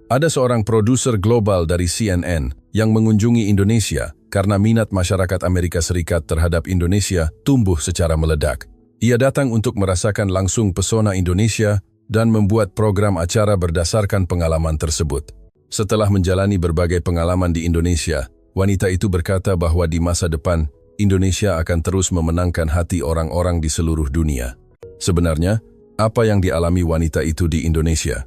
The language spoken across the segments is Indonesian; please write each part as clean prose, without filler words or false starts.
Ada seorang produser global dari CNN yang mengunjungi Indonesia karena minat masyarakat Amerika Serikat terhadap Indonesia tumbuh secara meledak. Ia datang untuk merasakan langsung pesona Indonesia dan membuat program acara berdasarkan pengalaman tersebut. Setelah menjalani berbagai pengalaman di Indonesia, wanita itu berkata bahwa di masa depan, Indonesia akan terus memenangkan hati orang-orang di seluruh dunia. Sebenarnya, apa yang dialami wanita itu di Indonesia?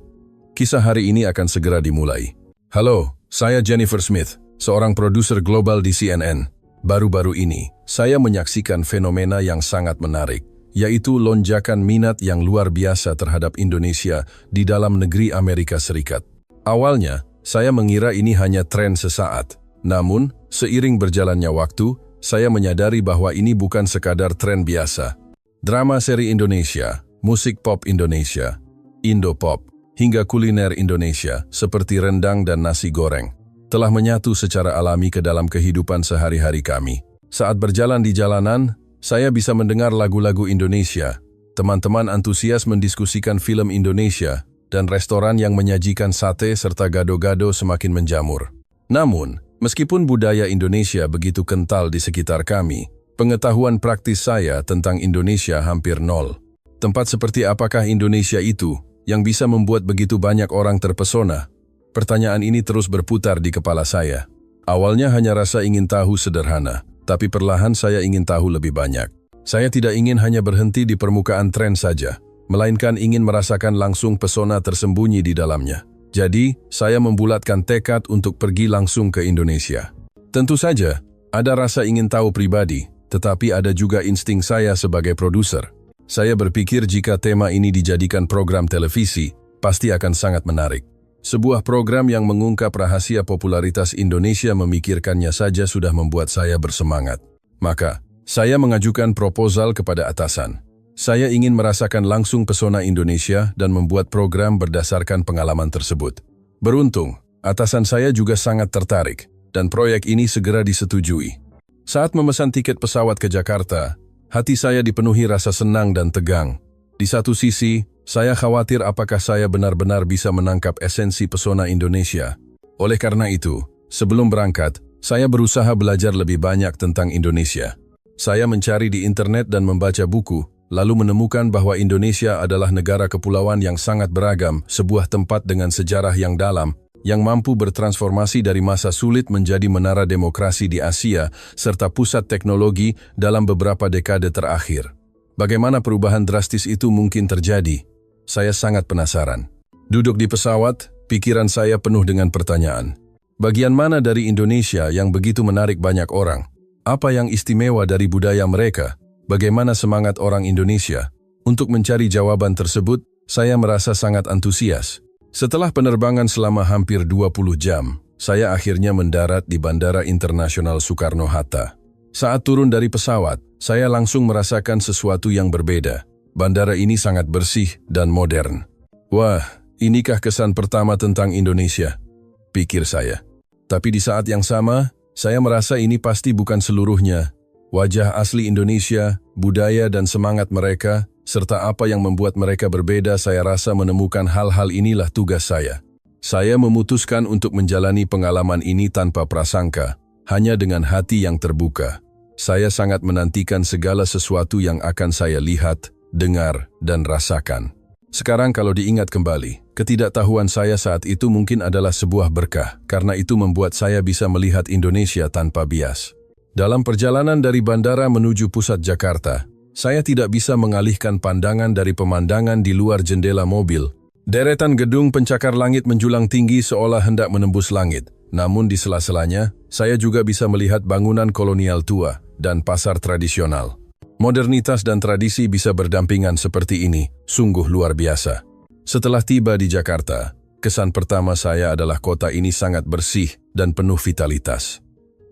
Kisah hari ini akan segera dimulai. Halo, saya Jennifer Smith, seorang produser global di CNN. Baru-baru ini, saya menyaksikan fenomena yang sangat menarik, yaitu lonjakan minat yang luar biasa terhadap Indonesia di dalam negeri Amerika Serikat. Awalnya, saya mengira ini hanya tren sesaat. Namun, seiring berjalannya waktu, saya menyadari bahwa ini bukan sekadar tren biasa. Drama seri Indonesia, musik pop Indonesia, Indopop, hingga kuliner Indonesia seperti rendang dan nasi goreng telah menyatu secara alami ke dalam kehidupan sehari-hari kami. Saat berjalan di jalanan, saya bisa mendengar lagu-lagu Indonesia, teman-teman antusias mendiskusikan film Indonesia, dan restoran yang menyajikan sate serta gado-gado semakin menjamur. Namun, meskipun budaya Indonesia begitu kental di sekitar kami, pengetahuan praktis saya tentang Indonesia hampir nol. Tempat seperti apakah Indonesia itu yang bisa membuat begitu banyak orang terpesona? Pertanyaan ini terus berputar di kepala saya. Awalnya hanya rasa ingin tahu sederhana, tapi perlahan saya ingin tahu lebih banyak. Saya tidak ingin hanya berhenti di permukaan tren saja, melainkan ingin merasakan langsung pesona tersembunyi di dalamnya. Jadi, saya membulatkan tekad untuk pergi langsung ke Indonesia. Tentu saja, ada rasa ingin tahu pribadi, tetapi ada juga insting saya sebagai produser. Saya berpikir jika tema ini dijadikan program televisi, pasti akan sangat menarik. Sebuah program yang mengungkap rahasia popularitas Indonesia memikirkannya saja sudah membuat saya bersemangat. Maka, saya mengajukan proposal kepada atasan. Saya ingin merasakan langsung pesona Indonesia dan membuat program berdasarkan pengalaman tersebut. Beruntung, atasan saya juga sangat tertarik, dan proyek ini segera disetujui. Saat memesan tiket pesawat ke Jakarta, hati saya dipenuhi rasa senang dan tegang. Di satu sisi, saya khawatir apakah saya benar-benar bisa menangkap esensi pesona Indonesia. Oleh karena itu, sebelum berangkat, saya berusaha belajar lebih banyak tentang Indonesia. Saya mencari di internet dan membaca buku, lalu menemukan bahwa Indonesia adalah negara kepulauan yang sangat beragam, sebuah tempat dengan sejarah yang dalam, yang mampu bertransformasi dari masa sulit menjadi menara demokrasi di Asia, serta pusat teknologi dalam beberapa dekade terakhir. Bagaimana perubahan drastis itu mungkin terjadi? Saya sangat penasaran. Duduk di pesawat, pikiran saya penuh dengan pertanyaan. Bagian mana dari Indonesia yang begitu menarik banyak orang? Apa yang istimewa dari budaya mereka? Bagaimana semangat orang Indonesia? Untuk mencari jawaban tersebut, saya merasa sangat antusias. Setelah penerbangan selama hampir 20 jam, saya akhirnya mendarat di Bandara Internasional Soekarno-Hatta. Saat turun dari pesawat, saya langsung merasakan sesuatu yang berbeda. Bandara ini sangat bersih dan modern. Wah, inikah kesan pertama tentang Indonesia? Pikir saya. Tapi di saat yang sama, saya merasa ini pasti bukan seluruhnya. Wajah asli Indonesia, budaya dan semangat mereka, serta apa yang membuat mereka berbeda, saya rasa menemukan hal-hal inilah tugas saya. Saya memutuskan untuk menjalani pengalaman ini tanpa prasangka, hanya dengan hati yang terbuka. Saya sangat menantikan segala sesuatu yang akan saya lihat, dengar, dan rasakan. Sekarang kalau diingat kembali, ketidaktahuan saya saat itu mungkin adalah sebuah berkah, karena itu membuat saya bisa melihat Indonesia tanpa bias. Dalam perjalanan dari bandara menuju pusat Jakarta, saya tidak bisa mengalihkan pandangan dari pemandangan di luar jendela mobil. Deretan gedung pencakar langit menjulang tinggi seolah hendak menembus langit. Namun di sela-selanya, saya juga bisa melihat bangunan kolonial tua dan pasar tradisional. Modernitas dan tradisi bisa berdampingan seperti ini, sungguh luar biasa. Setelah tiba di Jakarta, kesan pertama saya adalah kota ini sangat bersih dan penuh vitalitas.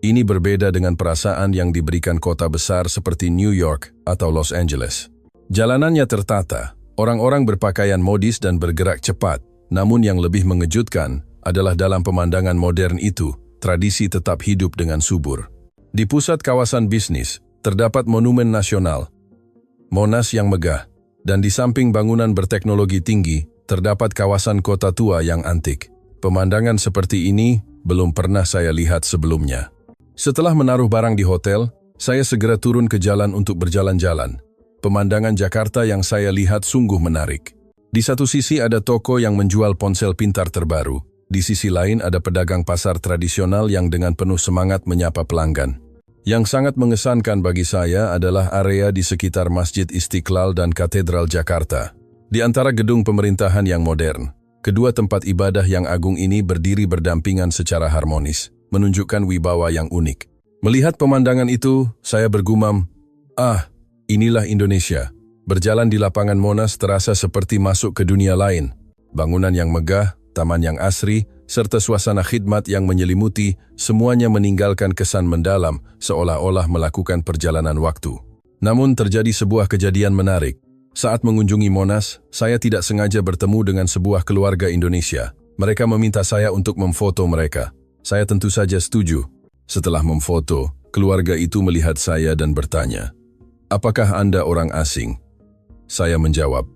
Ini berbeda dengan perasaan yang diberikan kota besar seperti New York atau Los Angeles. Jalanannya tertata, orang-orang berpakaian modis dan bergerak cepat, namun yang lebih mengejutkan adalah dalam pemandangan modern itu, tradisi tetap hidup dengan subur. Di pusat kawasan bisnis, terdapat monumen nasional, Monas yang megah, dan di samping bangunan berteknologi tinggi, terdapat kawasan kota tua yang antik. Pemandangan seperti ini belum pernah saya lihat sebelumnya. Setelah menaruh barang di hotel, saya segera turun ke jalan untuk berjalan-jalan. Pemandangan Jakarta yang saya lihat sungguh menarik. Di satu sisi ada toko yang menjual ponsel pintar terbaru. Di sisi lain ada pedagang pasar tradisional yang dengan penuh semangat menyapa pelanggan. Yang sangat mengesankan bagi saya adalah area di sekitar Masjid Istiqlal dan Katedral Jakarta. Di antara gedung pemerintahan yang modern, kedua tempat ibadah yang agung ini berdiri berdampingan secara harmonis, menunjukkan wibawa yang unik. Melihat pemandangan itu, saya bergumam, inilah Indonesia. Berjalan di lapangan Monas terasa seperti masuk ke dunia lain. Bangunan yang megah, taman yang asri, serta suasana khidmat yang menyelimuti, semuanya meninggalkan kesan mendalam seolah-olah melakukan perjalanan waktu. Namun terjadi sebuah kejadian menarik. Saat mengunjungi Monas, saya tidak sengaja bertemu dengan sebuah keluarga Indonesia. Mereka meminta saya untuk memfoto mereka. Saya tentu saja setuju. Setelah memfoto, keluarga itu melihat saya dan bertanya, "Apakah Anda orang asing?" Saya menjawab,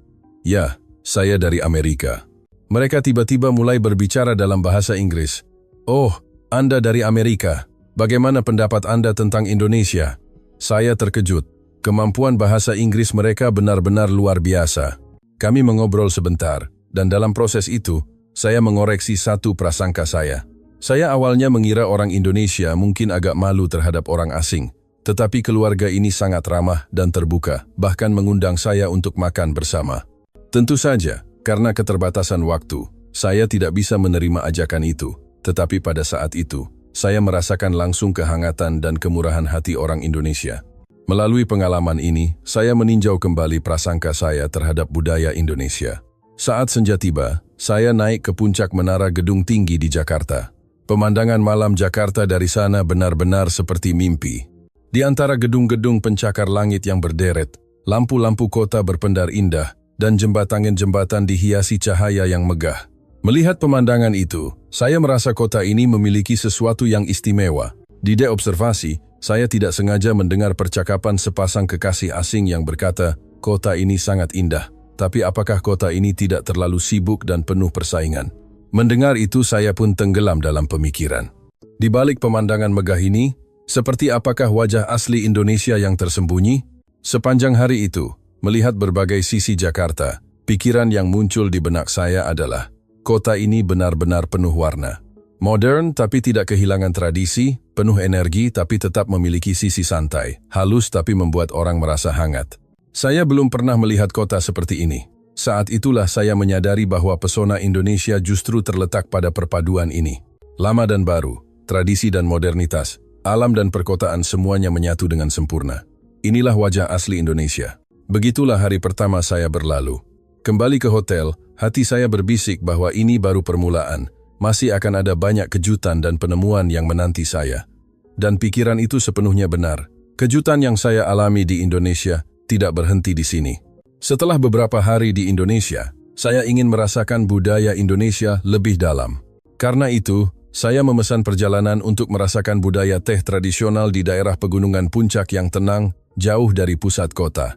"Ya, saya dari Amerika." Mereka tiba-tiba mulai berbicara dalam bahasa Inggris. "Oh, Anda dari Amerika. Bagaimana pendapat Anda tentang Indonesia?" Saya terkejut. Kemampuan bahasa Inggris mereka benar-benar luar biasa. Kami mengobrol sebentar, dan dalam proses itu, saya mengoreksi satu prasangka saya. Saya awalnya mengira orang Indonesia mungkin agak malu terhadap orang asing, tetapi keluarga ini sangat ramah dan terbuka, bahkan mengundang saya untuk makan bersama. Tentu saja, karena keterbatasan waktu, saya tidak bisa menerima ajakan itu. Tetapi pada saat itu, saya merasakan langsung kehangatan dan kemurahan hati orang Indonesia. Melalui pengalaman ini, saya meninjau kembali prasangka saya terhadap budaya Indonesia. Saat senja tiba, saya naik ke puncak menara gedung tinggi di Jakarta. Pemandangan malam Jakarta dari sana benar-benar seperti mimpi. Di antara gedung-gedung pencakar langit yang berderet, lampu-lampu kota berpendar indah, dan jembatan-jembatan dihiasi cahaya yang megah. Melihat pemandangan itu, saya merasa kota ini memiliki sesuatu yang istimewa. Di dek observasi, saya tidak sengaja mendengar percakapan sepasang kekasih asing yang berkata, "Kota ini sangat indah, tapi apakah kota ini tidak terlalu sibuk dan penuh persaingan?" Mendengar itu saya pun tenggelam dalam pemikiran. Di balik pemandangan megah ini, seperti apakah wajah asli Indonesia yang tersembunyi? Sepanjang hari itu, melihat berbagai sisi Jakarta, pikiran yang muncul di benak saya adalah, kota ini benar-benar penuh warna. Modern tapi tidak kehilangan tradisi, penuh energi tapi tetap memiliki sisi santai, halus tapi membuat orang merasa hangat. Saya belum pernah melihat kota seperti ini. Saat itulah saya menyadari bahwa pesona Indonesia justru terletak pada perpaduan ini. Lama dan baru, tradisi dan modernitas, alam dan perkotaan semuanya menyatu dengan sempurna. Inilah wajah asli Indonesia. Begitulah hari pertama saya berlalu. Kembali ke hotel, hati saya berbisik bahwa ini baru permulaan. Masih akan ada banyak kejutan dan penemuan yang menanti saya. Dan pikiran itu sepenuhnya benar. Kejutan yang saya alami di Indonesia tidak berhenti di sini. Setelah beberapa hari di Indonesia, saya ingin merasakan budaya Indonesia lebih dalam. Karena itu, saya memesan perjalanan untuk merasakan budaya teh tradisional di daerah pegunungan puncak yang tenang, jauh dari pusat kota.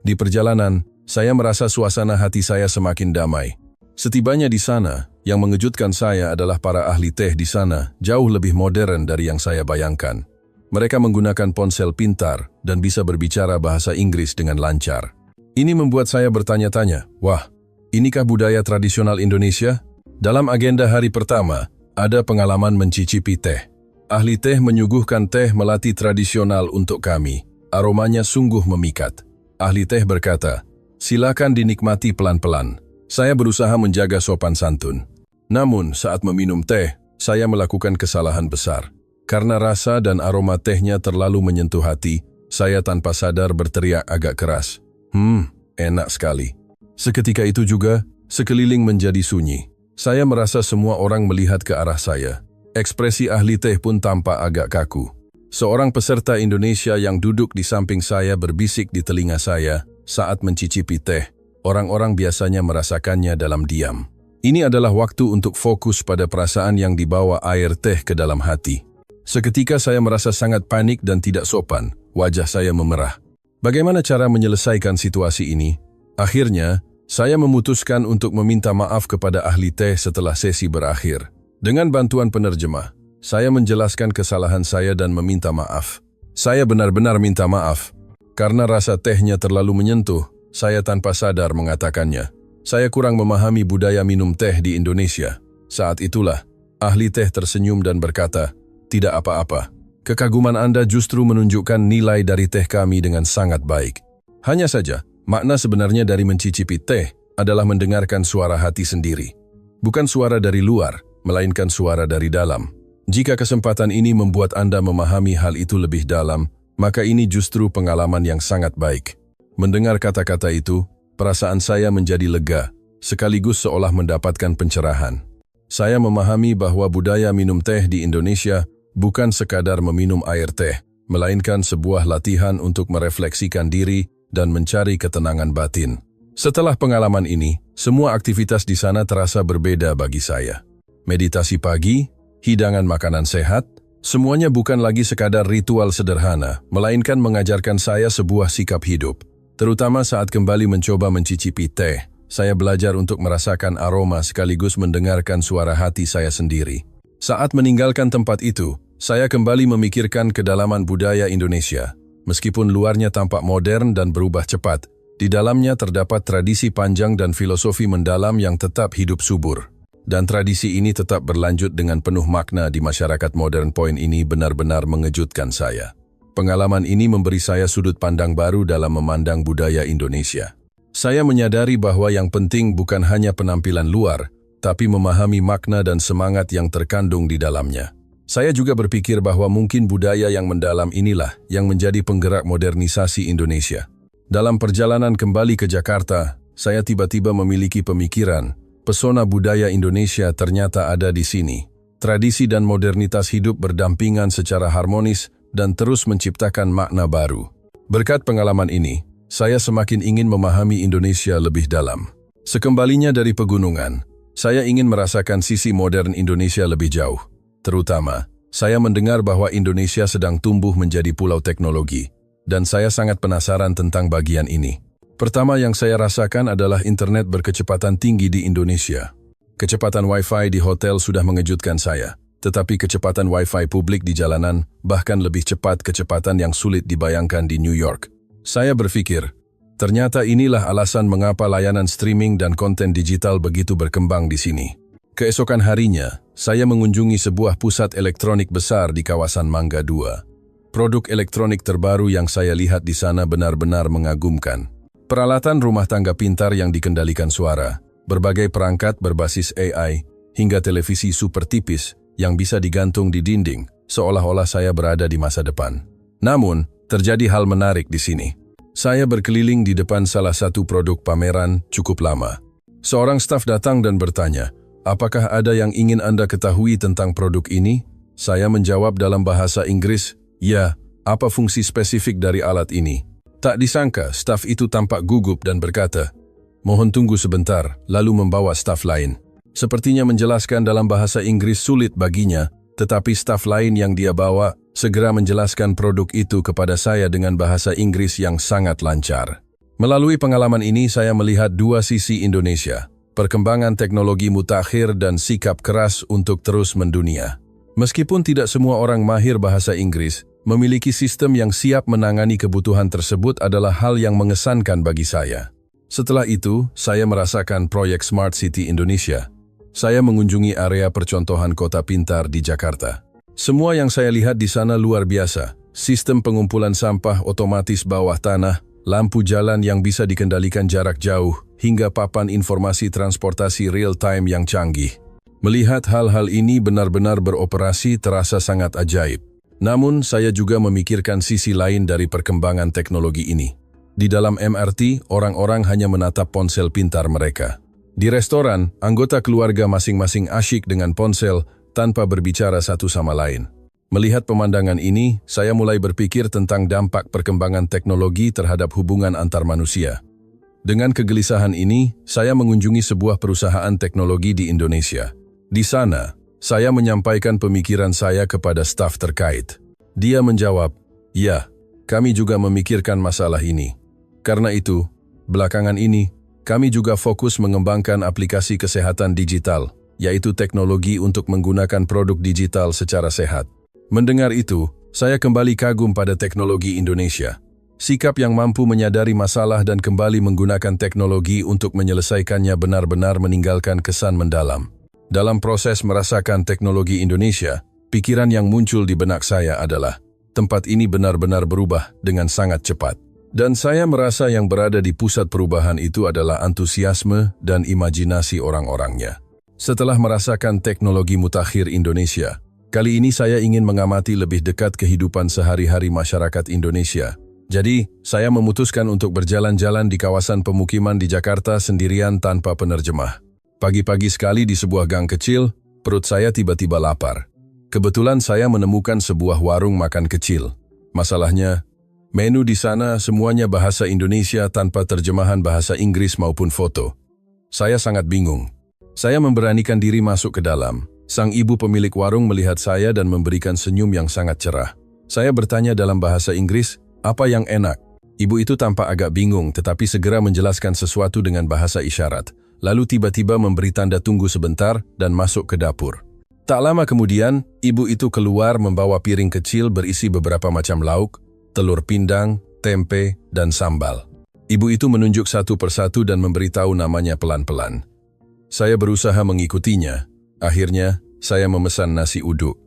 Di perjalanan, saya merasa suasana hati saya semakin damai. Setibanya di sana, yang mengejutkan saya adalah para ahli teh di sana jauh lebih modern dari yang saya bayangkan. Mereka menggunakan ponsel pintar dan bisa berbicara bahasa Inggris dengan lancar. Ini membuat saya bertanya-tanya, wah, inikah budaya tradisional Indonesia? Dalam agenda hari pertama, ada pengalaman mencicipi teh. Ahli teh menyuguhkan teh melati tradisional untuk kami. Aromanya sungguh memikat. Ahli teh berkata, "Silakan dinikmati pelan-pelan." Saya berusaha menjaga sopan santun. Namun, saat meminum teh, saya melakukan kesalahan besar. Karena rasa dan aroma tehnya terlalu menyentuh hati, saya tanpa sadar berteriak agak keras. Enak sekali. Seketika itu juga, sekeliling menjadi sunyi. Saya merasa semua orang melihat ke arah saya. Ekspresi ahli teh pun tampak agak kaku. Seorang peserta Indonesia yang duduk di samping saya berbisik di telinga saya saat mencicipi teh. Orang-orang biasanya merasakannya dalam diam. Ini adalah waktu untuk fokus pada perasaan yang dibawa air teh ke dalam hati. Seketika saya merasa sangat panik dan tidak sopan. Wajah saya memerah. Bagaimana cara menyelesaikan situasi ini? Akhirnya, Saya memutuskan untuk meminta maaf kepada ahli teh setelah sesi berakhir. Dengan bantuan penerjemah, saya menjelaskan kesalahan saya dan meminta maaf. Saya benar-benar minta maaf. Karena rasa tehnya terlalu menyentuh, saya tanpa sadar mengatakannya. Saya kurang memahami budaya minum teh di Indonesia. Saat itulah, ahli teh tersenyum dan berkata, "Tidak apa-apa. Kekaguman Anda justru menunjukkan nilai dari teh kami dengan sangat baik." Hanya saja, makna sebenarnya dari mencicipi teh adalah mendengarkan suara hati sendiri. Bukan suara dari luar, melainkan suara dari dalam. Jika kesempatan ini membuat Anda memahami hal itu lebih dalam, maka ini justru pengalaman yang sangat baik. Mendengar kata-kata itu, perasaan saya menjadi lega, sekaligus seolah mendapatkan pencerahan. Saya memahami bahwa budaya minum teh di Indonesia bukan sekadar meminum air teh, melainkan sebuah latihan untuk merefleksikan diri dan mencari ketenangan batin. Setelah pengalaman ini, semua aktivitas di sana terasa berbeda bagi saya. Meditasi pagi, hidangan makanan sehat, semuanya bukan lagi sekadar ritual sederhana, melainkan mengajarkan saya sebuah sikap hidup. Terutama saat kembali mencoba mencicipi teh, saya belajar untuk merasakan aroma sekaligus mendengarkan suara hati saya sendiri. Saat meninggalkan tempat itu, saya kembali memikirkan kedalaman budaya Indonesia. Meskipun luarnya tampak modern dan berubah cepat, di dalamnya terdapat tradisi panjang dan filosofi mendalam yang tetap hidup subur. Dan tradisi ini tetap berlanjut dengan penuh makna di masyarakat modern. Poin ini benar-benar mengejutkan saya. Pengalaman ini memberi saya sudut pandang baru dalam memandang budaya Indonesia. Saya menyadari bahwa yang penting bukan hanya penampilan luar, tapi memahami makna dan semangat yang terkandung di dalamnya. Saya juga berpikir bahwa mungkin budaya yang mendalam inilah yang menjadi penggerak modernisasi Indonesia. Dalam perjalanan kembali ke Jakarta, saya tiba-tiba memiliki pemikiran, pesona budaya Indonesia ternyata ada di sini. Tradisi dan modernitas hidup berdampingan secara harmonis dan terus menciptakan makna baru. Berkat pengalaman ini, saya semakin ingin memahami Indonesia lebih dalam. Sekembalinya dari pegunungan, saya ingin merasakan sisi modern Indonesia lebih jauh. Terutama, saya mendengar bahwa Indonesia sedang tumbuh menjadi pulau teknologi, dan saya sangat penasaran tentang bagian ini. Pertama yang saya rasakan adalah internet berkecepatan tinggi di Indonesia. Kecepatan Wi-Fi di hotel sudah mengejutkan saya, tetapi kecepatan Wi-Fi publik di jalanan bahkan lebih cepat kecepatan yang sulit dibayangkan di New York. Saya berpikir, ternyata inilah alasan mengapa layanan streaming dan konten digital begitu berkembang di sini. Keesokan harinya, saya mengunjungi sebuah pusat elektronik besar di kawasan Mangga 2. Produk elektronik terbaru yang saya lihat di sana benar-benar mengagumkan. Peralatan rumah tangga pintar yang dikendalikan suara, berbagai perangkat berbasis AI, hingga televisi super tipis yang bisa digantung di dinding, seolah-olah saya berada di masa depan. Namun, terjadi hal menarik di sini. Saya berkeliling di depan salah satu produk pameran cukup lama. Seorang staf datang dan bertanya, "Apakah ada yang ingin Anda ketahui tentang produk ini?" Saya menjawab dalam bahasa Inggris, "Ya, apa fungsi spesifik dari alat ini?" Tak disangka, staf itu tampak gugup dan berkata, "Mohon tunggu sebentar," lalu membawa staf lain. Sepertinya menjelaskan dalam bahasa Inggris sulit baginya, tetapi staf lain yang dia bawa segera menjelaskan produk itu kepada saya dengan bahasa Inggris yang sangat lancar. Melalui pengalaman ini saya melihat dua sisi Indonesia, perkembangan teknologi mutakhir dan sikap keras untuk terus mendunia. Meskipun tidak semua orang mahir bahasa Inggris, memiliki sistem yang siap menangani kebutuhan tersebut adalah hal yang mengesankan bagi saya. Setelah itu, saya merasakan proyek Smart City Indonesia. Saya mengunjungi area percontohan kota pintar di Jakarta. Semua yang saya lihat di sana luar biasa. Sistem pengumpulan sampah otomatis bawah tanah, lampu jalan yang bisa dikendalikan jarak jauh, hingga papan informasi transportasi real-time yang canggih. Melihat hal-hal ini benar-benar beroperasi terasa sangat ajaib. Namun, saya juga memikirkan sisi lain dari perkembangan teknologi ini. Di dalam MRT, orang-orang hanya menatap ponsel pintar mereka. Di restoran, anggota keluarga masing-masing asyik dengan ponsel tanpa berbicara satu sama lain. Melihat pemandangan ini, saya mulai berpikir tentang dampak perkembangan teknologi terhadap hubungan antar manusia. Dengan kegelisahan ini, saya mengunjungi sebuah perusahaan teknologi di Indonesia. Di sana, saya menyampaikan pemikiran saya kepada staf terkait. Dia menjawab, "Ya, kami juga memikirkan masalah ini. Karena itu, belakangan ini, kami juga fokus mengembangkan aplikasi kesehatan digital, yaitu teknologi untuk menggunakan produk digital secara sehat. Mendengar itu, saya kembali kagum pada teknologi Indonesia. Sikap yang mampu menyadari masalah dan kembali menggunakan teknologi untuk menyelesaikannya benar-benar meninggalkan kesan mendalam. Dalam proses merasakan teknologi Indonesia, pikiran yang muncul di benak saya adalah, tempat ini benar-benar berubah dengan sangat cepat. Dan saya merasa yang berada di pusat perubahan itu adalah antusiasme dan imajinasi orang-orangnya. Setelah merasakan teknologi mutakhir Indonesia, kali ini saya ingin mengamati lebih dekat kehidupan sehari-hari masyarakat Indonesia. Jadi, saya memutuskan untuk berjalan-jalan di kawasan pemukiman di Jakarta sendirian tanpa penerjemah. Pagi-pagi sekali di sebuah gang kecil, perut saya tiba-tiba lapar. Kebetulan saya menemukan sebuah warung makan kecil. Masalahnya, menu di sana semuanya bahasa Indonesia tanpa terjemahan bahasa Inggris maupun foto. Saya sangat bingung. Saya memberanikan diri masuk ke dalam. Sang ibu pemilik warung melihat saya dan memberikan senyum yang sangat cerah. Saya bertanya dalam bahasa Inggris, apa yang enak? Ibu itu tampak agak bingung tetapi segera menjelaskan sesuatu dengan bahasa isyarat. Lalu tiba-tiba memberi tanda tunggu sebentar dan masuk ke dapur. Tak lama kemudian, ibu itu keluar membawa piring kecil berisi beberapa macam lauk, telur pindang, tempe, dan sambal. Ibu itu menunjuk satu persatu dan memberitahu namanya pelan-pelan. Saya berusaha mengikutinya. Akhirnya, saya memesan nasi uduk.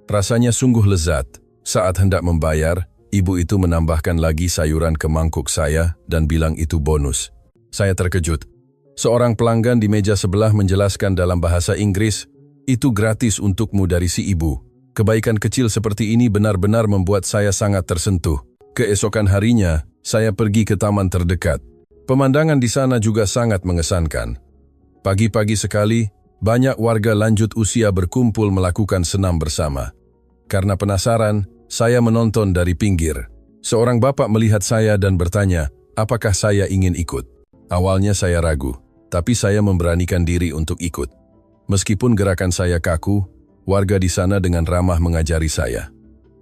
Rasanya sungguh lezat. Saat hendak membayar, ibu itu menambahkan lagi sayuran ke mangkuk saya dan bilang itu bonus. Saya terkejut. Seorang pelanggan di meja sebelah menjelaskan dalam bahasa Inggris, itu gratis untukmu dari si ibu. Kebaikan kecil seperti ini benar-benar membuat saya sangat tersentuh. Keesokan harinya, saya pergi ke taman terdekat. Pemandangan di sana juga sangat mengesankan. Pagi-pagi sekali, banyak warga lanjut usia berkumpul melakukan senam bersama. Karena penasaran, saya menonton dari pinggir. Seorang bapak melihat saya dan bertanya, apakah saya ingin ikut? Awalnya saya ragu, tapi saya memberanikan diri untuk ikut. Meskipun gerakan saya kaku, warga di sana dengan ramah mengajari saya.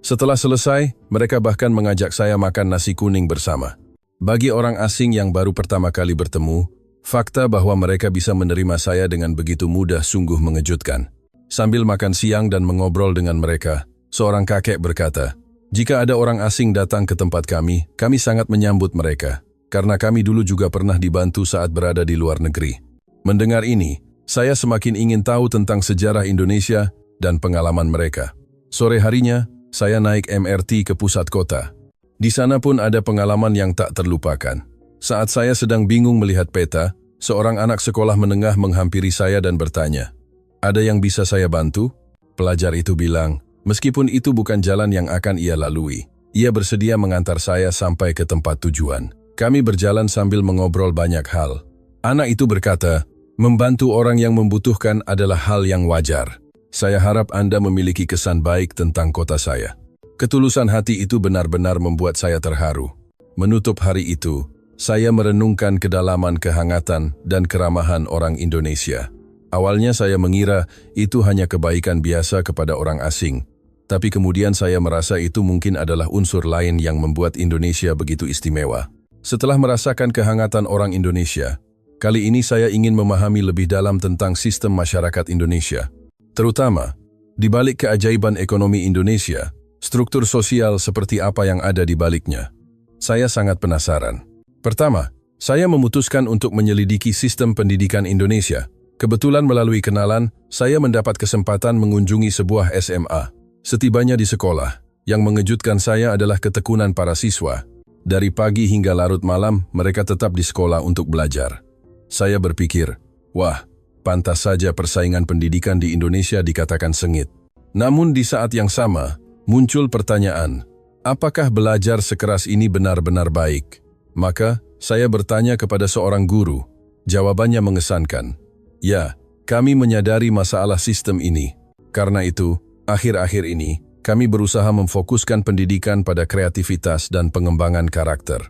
Setelah selesai, mereka bahkan mengajak saya makan nasi kuning bersama. Bagi orang asing yang baru pertama kali bertemu, fakta bahwa mereka bisa menerima saya dengan begitu mudah sungguh mengejutkan. Sambil makan siang dan mengobrol dengan mereka, seorang kakek berkata, jika ada orang asing datang ke tempat kami sangat menyambut mereka, karena kami dulu juga pernah dibantu saat berada di luar negeri. Mendengar ini, saya semakin ingin tahu tentang sejarah Indonesia dan pengalaman mereka. Sore harinya, saya naik MRT ke pusat kota. Di sana pun ada pengalaman yang tak terlupakan. Saat saya sedang bingung melihat peta, seorang anak sekolah menengah menghampiri saya dan bertanya, ada yang bisa saya bantu? Pelajar itu bilang, meskipun itu bukan jalan yang akan ia lalui, ia bersedia mengantar saya sampai ke tempat tujuan. Kami berjalan sambil mengobrol banyak hal. Anak itu berkata, membantu orang yang membutuhkan adalah hal yang wajar. Saya harap Anda memiliki kesan baik tentang kota saya. Ketulusan hati itu benar-benar membuat saya terharu. Menutup hari itu, saya merenungkan kedalaman kehangatan dan keramahan orang Indonesia. Awalnya saya mengira itu hanya kebaikan biasa kepada orang asing. Tapi kemudian saya merasa itu mungkin adalah unsur lain yang membuat Indonesia begitu istimewa. Setelah merasakan kehangatan orang Indonesia, kali ini saya ingin memahami lebih dalam tentang sistem masyarakat Indonesia. Terutama, di balik keajaiban ekonomi Indonesia, struktur sosial seperti apa yang ada di baliknya. Saya sangat penasaran. Pertama, saya memutuskan untuk menyelidiki sistem pendidikan Indonesia. Kebetulan melalui kenalan, saya mendapat kesempatan mengunjungi sebuah SMA. Setibanya di sekolah, yang mengejutkan saya adalah ketekunan para siswa. Dari pagi hingga larut malam, mereka tetap di sekolah untuk belajar. Saya berpikir, wah, pantas saja persaingan pendidikan di Indonesia dikatakan sengit. Namun di saat yang sama, muncul pertanyaan, apakah belajar sekeras ini benar-benar baik? Maka, saya bertanya kepada seorang guru. Jawabannya mengesankan. Ya, kami menyadari masalah sistem ini. Karena itu, akhir-akhir ini, kami berusaha memfokuskan pendidikan pada kreativitas dan pengembangan karakter.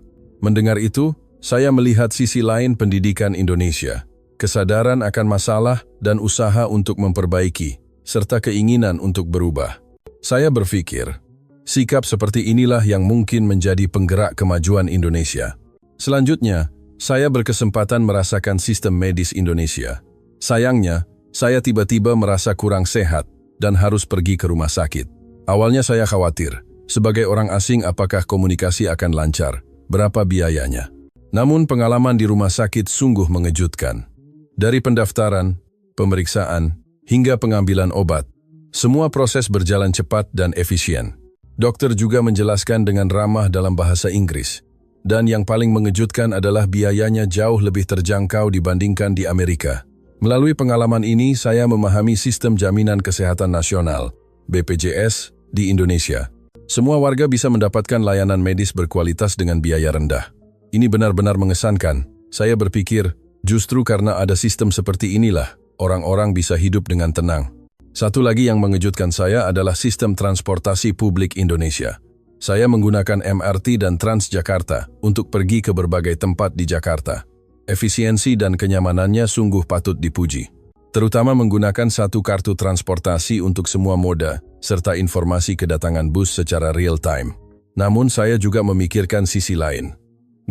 Mendengar itu, saya melihat sisi lain pendidikan Indonesia. Kesadaran akan masalah dan usaha untuk memperbaiki, serta keinginan untuk berubah. Saya berpikir, sikap seperti inilah yang mungkin menjadi penggerak kemajuan Indonesia. Selanjutnya, saya berkesempatan merasakan sistem medis Indonesia. Sayangnya, saya tiba-tiba merasa kurang sehat dan harus pergi ke rumah sakit. Awalnya saya khawatir, sebagai orang asing apakah komunikasi akan lancar, berapa biayanya. Namun pengalaman di rumah sakit sungguh mengejutkan. Dari pendaftaran, pemeriksaan, hingga pengambilan obat, semua proses berjalan cepat dan efisien. Dokter juga menjelaskan dengan ramah dalam bahasa Inggris. Dan yang paling mengejutkan adalah biayanya jauh lebih terjangkau dibandingkan di Amerika. Melalui pengalaman ini, saya memahami sistem jaminan kesehatan nasional, BPJS, di Indonesia. Semua warga bisa mendapatkan layanan medis berkualitas dengan biaya rendah. Ini benar-benar mengesankan. Saya berpikir, justru karena ada sistem seperti inilah, orang-orang bisa hidup dengan tenang. Satu lagi yang mengejutkan saya adalah sistem transportasi publik Indonesia. Saya menggunakan MRT dan Transjakarta untuk pergi ke berbagai tempat di Jakarta. Efisiensi dan kenyamanannya sungguh patut dipuji. Terutama menggunakan satu kartu transportasi untuk semua moda, serta informasi kedatangan bus secara real-time. Namun saya juga memikirkan sisi lain.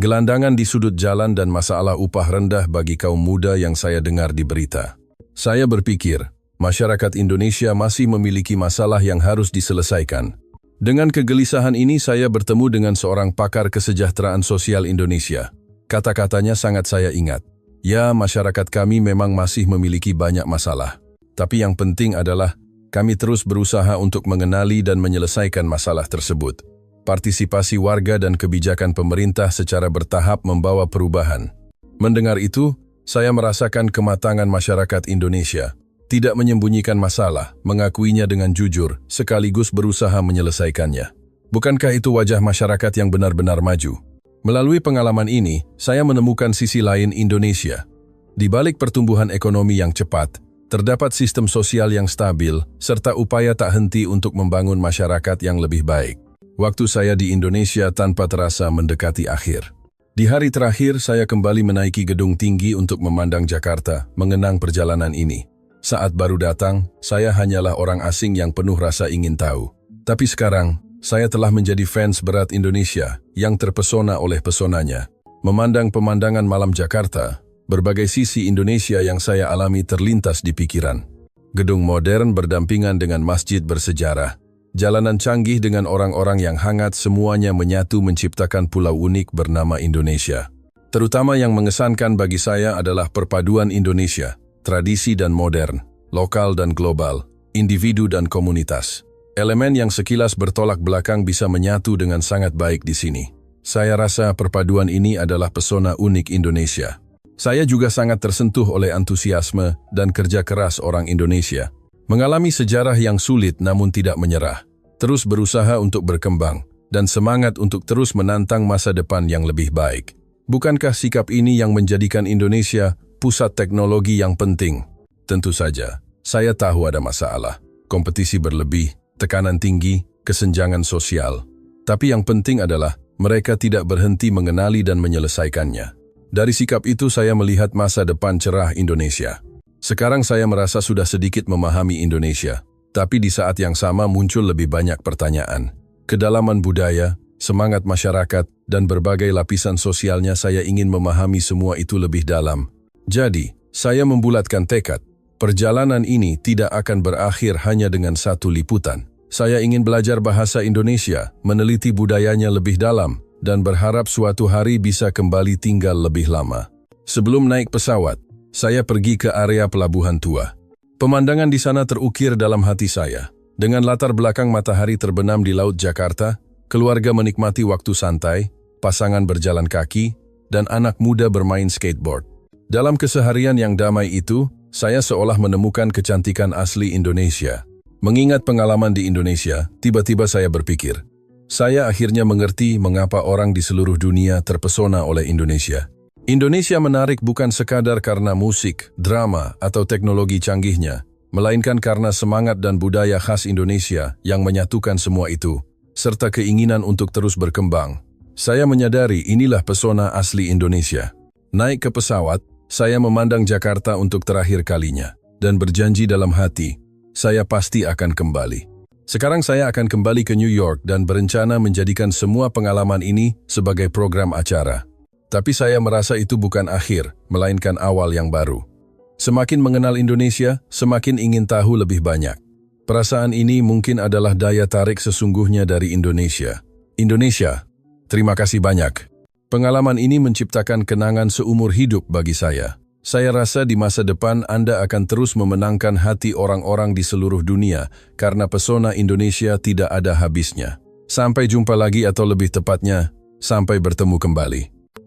Gelandangan di sudut jalan dan masalah upah rendah bagi kaum muda yang saya dengar di berita. Saya berpikir, masyarakat Indonesia masih memiliki masalah yang harus diselesaikan. Dengan kegelisahan ini saya bertemu dengan seorang pakar kesejahteraan sosial Indonesia. Kata-katanya sangat saya ingat. Ya, masyarakat kami memang masih memiliki banyak masalah. Tapi yang penting adalah kami terus berusaha untuk mengenali dan menyelesaikan masalah tersebut. Partisipasi warga dan kebijakan pemerintah secara bertahap membawa perubahan. Mendengar itu, saya merasakan kematangan masyarakat Indonesia. Tidak menyembunyikan masalah, mengakuinya dengan jujur, sekaligus berusaha menyelesaikannya. Bukankah itu wajah masyarakat yang benar-benar maju? Melalui pengalaman ini, saya menemukan sisi lain Indonesia. Di balik pertumbuhan ekonomi yang cepat, terdapat sistem sosial yang stabil, serta upaya tak henti untuk membangun masyarakat yang lebih baik. Waktu saya di Indonesia tanpa terasa mendekati akhir. Di hari terakhir, saya kembali menaiki gedung tinggi untuk memandang Jakarta, mengenang perjalanan ini. Saat baru datang, saya hanyalah orang asing yang penuh rasa ingin tahu. Tapi sekarang, saya telah menjadi fans berat Indonesia yang terpesona oleh pesonanya. Memandang pemandangan malam Jakarta, berbagai sisi Indonesia yang saya alami terlintas di pikiran. Gedung modern berdampingan dengan masjid bersejarah. Jalanan canggih dengan orang-orang yang hangat, semuanya menyatu menciptakan pulau unik bernama Indonesia. Terutama yang mengesankan bagi saya adalah perpaduan Indonesia, tradisi dan modern, lokal dan global, individu dan komunitas. Elemen yang sekilas bertolak belakang bisa menyatu dengan sangat baik di sini. Saya rasa perpaduan ini adalah pesona unik Indonesia. Saya juga sangat tersentuh oleh antusiasme dan kerja keras orang Indonesia. Mengalami sejarah yang sulit namun tidak menyerah, terus berusaha untuk berkembang, dan semangat untuk terus menantang masa depan yang lebih baik. Bukankah sikap ini yang menjadikan Indonesia pusat teknologi yang penting? Tentu saja, saya tahu ada masalah, kompetisi berlebih, tekanan tinggi, kesenjangan sosial. Tapi yang penting adalah mereka tidak berhenti mengenali dan menyelesaikannya. Dari sikap itu saya melihat masa depan cerah Indonesia. Sekarang saya merasa sudah sedikit memahami Indonesia, tapi di saat yang sama muncul lebih banyak pertanyaan. Kedalaman budaya, semangat masyarakat, dan berbagai lapisan sosialnya, saya ingin memahami semua itu lebih dalam. Jadi, saya membulatkan tekad. Perjalanan ini tidak akan berakhir hanya dengan satu liputan. Saya ingin belajar bahasa Indonesia, meneliti budayanya lebih dalam, dan berharap suatu hari bisa kembali tinggal lebih lama. Sebelum naik pesawat, saya pergi ke area Pelabuhan Tua. Pemandangan di sana terukir dalam hati saya. Dengan latar belakang matahari terbenam di Laut Jakarta, keluarga menikmati waktu santai, pasangan berjalan kaki, dan anak muda bermain skateboard. Dalam keseharian yang damai itu, saya seolah menemukan kecantikan asli Indonesia. Mengingat pengalaman di Indonesia, tiba-tiba saya berpikir, saya akhirnya mengerti mengapa orang di seluruh dunia terpesona oleh Indonesia. Indonesia menarik bukan sekadar karena musik, drama, atau teknologi canggihnya, melainkan karena semangat dan budaya khas Indonesia yang menyatukan semua itu, serta keinginan untuk terus berkembang. Saya menyadari inilah pesona asli Indonesia. Naik ke pesawat, saya memandang Jakarta untuk terakhir kalinya, dan berjanji dalam hati, saya pasti akan kembali. Sekarang saya akan kembali ke New York dan berencana menjadikan semua pengalaman ini sebagai program acara. Tapi saya merasa itu bukan akhir, melainkan awal yang baru. Semakin mengenal Indonesia, semakin ingin tahu lebih banyak. Perasaan ini mungkin adalah daya tarik sesungguhnya dari Indonesia. Indonesia, terima kasih banyak. Pengalaman ini menciptakan kenangan seumur hidup bagi saya. Saya rasa di masa depan Anda akan terus memenangkan hati orang-orang di seluruh dunia karena pesona Indonesia tidak ada habisnya. Sampai jumpa lagi atau lebih tepatnya, sampai bertemu kembali.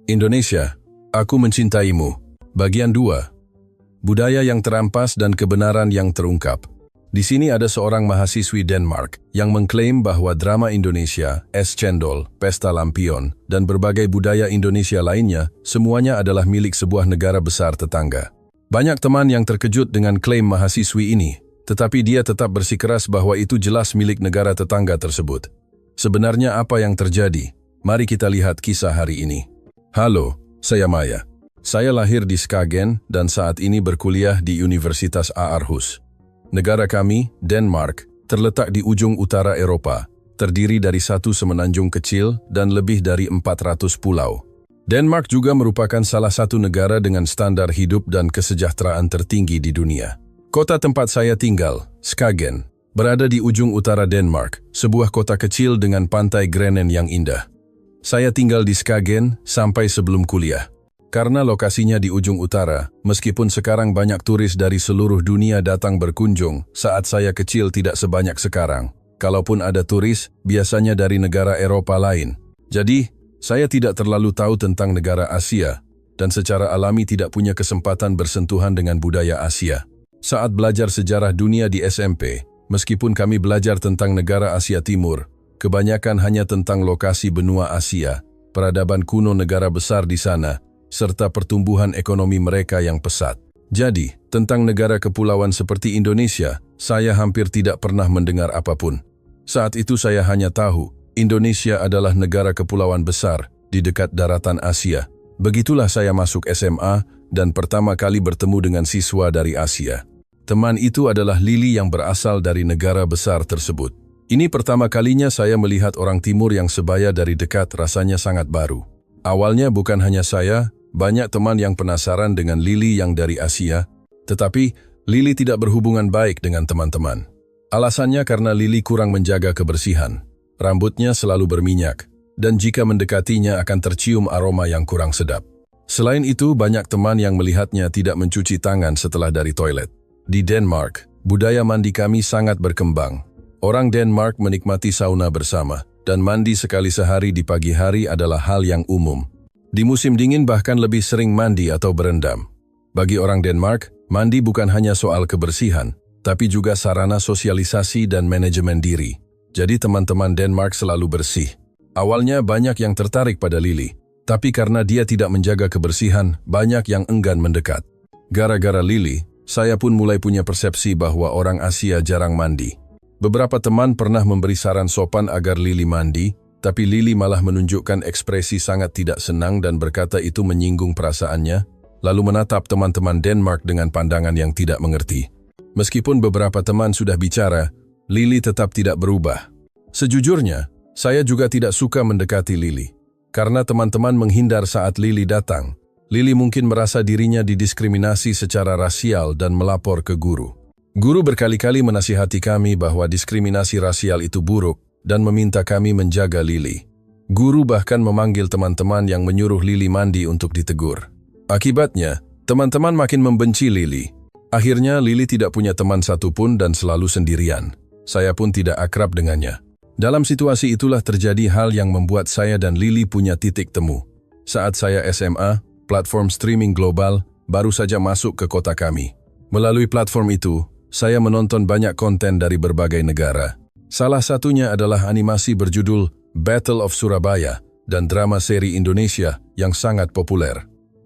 Indonesia, aku mencintaimu. Bagian 2. Budaya yang terampas dan kebenaran yang terungkap. Di sini ada seorang mahasiswi Denmark yang mengklaim bahwa drama Indonesia, Es Cendol, Pesta Lampion, dan berbagai budaya Indonesia lainnya semuanya adalah milik sebuah negara besar tetangga. Banyak teman yang terkejut dengan klaim mahasiswi ini, tetapi dia tetap bersikeras bahwa itu jelas milik negara tetangga tersebut. Sebenarnya apa yang terjadi? Mari kita lihat kisah hari ini. Halo, saya Maya. Saya lahir di Skagen dan saat ini berkuliah di Universitas Aarhus. Negara kami, Denmark, terletak di ujung utara Eropa, terdiri dari satu semenanjung kecil dan lebih dari 400 pulau. Denmark juga merupakan salah satu negara dengan standar hidup dan kesejahteraan tertinggi di dunia. Kota tempat saya tinggal, Skagen, berada di ujung utara Denmark, sebuah kota kecil dengan pantai Grenen yang indah. Saya tinggal di Skagen sampai sebelum kuliah. Karena lokasinya di ujung utara, meskipun sekarang banyak turis dari seluruh dunia datang berkunjung, saat saya kecil tidak sebanyak sekarang. Kalaupun ada turis, biasanya dari negara Eropa lain. Jadi, saya tidak terlalu tahu tentang negara Asia, dan secara alami tidak punya kesempatan bersentuhan dengan budaya Asia. Saat belajar sejarah dunia di SMP, meskipun kami belajar tentang negara Asia Timur, kebanyakan hanya tentang lokasi benua Asia, peradaban kuno negara besar di sana, serta pertumbuhan ekonomi mereka yang pesat. Jadi, tentang negara kepulauan seperti Indonesia, saya hampir tidak pernah mendengar apapun. Saat itu saya hanya tahu, Indonesia adalah negara kepulauan besar di dekat daratan Asia. Begitulah saya masuk SMA dan pertama kali bertemu dengan siswa dari Asia. Teman itu adalah Lili yang berasal dari negara besar tersebut. Ini pertama kalinya saya melihat orang timur yang sebaya dari dekat, rasanya sangat baru. Awalnya bukan hanya saya, banyak teman yang penasaran dengan Lili yang dari Asia, tetapi Lili tidak berhubungan baik dengan teman-teman. Alasannya karena Lili kurang menjaga kebersihan. Rambutnya selalu berminyak, dan jika mendekatinya akan tercium aroma yang kurang sedap. Selain itu, banyak teman yang melihatnya tidak mencuci tangan setelah dari toilet. Di Denmark, budaya mandi kami sangat berkembang. Orang Denmark menikmati sauna bersama, dan mandi sekali sehari di pagi hari adalah hal yang umum. Di musim dingin bahkan lebih sering mandi atau berendam. Bagi orang Denmark, mandi bukan hanya soal kebersihan, tapi juga sarana sosialisasi dan manajemen diri. Jadi teman-teman Denmark selalu bersih. Awalnya banyak yang tertarik pada Lili, tapi karena dia tidak menjaga kebersihan, banyak yang enggan mendekat. Gara-gara Lili, saya pun mulai punya persepsi bahwa orang Asia jarang mandi. Beberapa teman pernah memberi saran sopan agar Lili mandi, tapi Lili malah menunjukkan ekspresi sangat tidak senang dan berkata itu menyinggung perasaannya, lalu menatap teman-teman Denmark dengan pandangan yang tidak mengerti. Meskipun beberapa teman sudah bicara, Lili tetap tidak berubah. Sejujurnya, saya juga tidak suka mendekati Lili. Karena teman-teman menghindar saat Lili datang, Lili mungkin merasa dirinya didiskriminasi secara rasial dan melapor ke guru. Guru berkali-kali menasihati kami bahwa diskriminasi rasial itu buruk dan meminta kami menjaga Lili. Guru bahkan memanggil teman-teman yang menyuruh Lili mandi untuk ditegur. Akibatnya, teman-teman makin membenci Lili. Akhirnya Lili tidak punya teman satupun dan selalu sendirian. Saya pun tidak akrab dengannya. Dalam situasi itulah terjadi hal yang membuat saya dan Lili punya titik temu. Saat saya SMA, platform streaming global baru saja masuk ke kota kami. Melalui platform itu, saya menonton banyak konten dari berbagai negara. Salah satunya adalah animasi berjudul Battle of Surabaya dan drama seri Indonesia yang sangat populer.